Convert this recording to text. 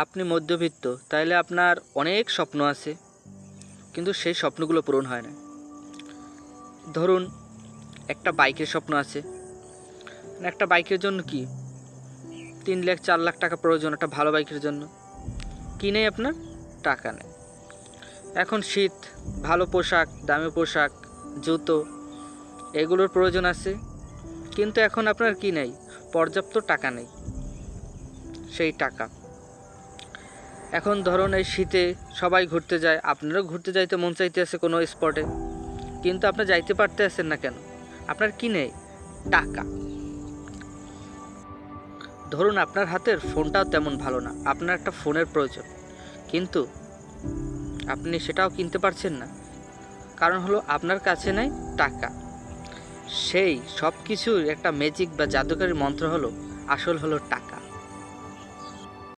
আপনি মধ্যবিত্ত, তাইলে আপনার অনেক স্বপ্ন আছে, কিন্তু সেই স্বপ্নগুলো পূরণ হয় না। ধরুন একটা বাইকের স্বপ্ন আছে, একটা বাইকের জন্য কি 3 লাখ 4 লাখ টাকা প্রয়োজন একটা ভালো বাইকের জন্য, কিনেই আপনার টাকা নেই। এখন শীত, ভালো পোশাক, দামি পোশাক, জুতো, এগুলোর প্রয়োজন আছে, কিন্তু এখন আপনার কি নেই, পর্যাপ্ত টাকা নেই। সেই টাকা এখন ধরুন এই শীতে সবাই ঘুরতে যায়, আপনারও ঘুরতে যাইতে মন চাইতেছে কোনো স্পটে, কিন্তু আপনি যাইতে পারতে আছেন না কেন? আপনার কি নেই, টাকা। ধরুন আপনার হাতের ফোনটাও তেমন ভালো না, আপনার একটা ফোনের প্রয়োজন, কিন্তু আপনি সেটাও কিনতে পারছেন না, কারণ হলো আপনার কাছে নেই টাকা। সেই সব কিছুর একটা ম্যাজিক বা জাদুকরী মন্ত্র হলো, আসল হলো টাকা।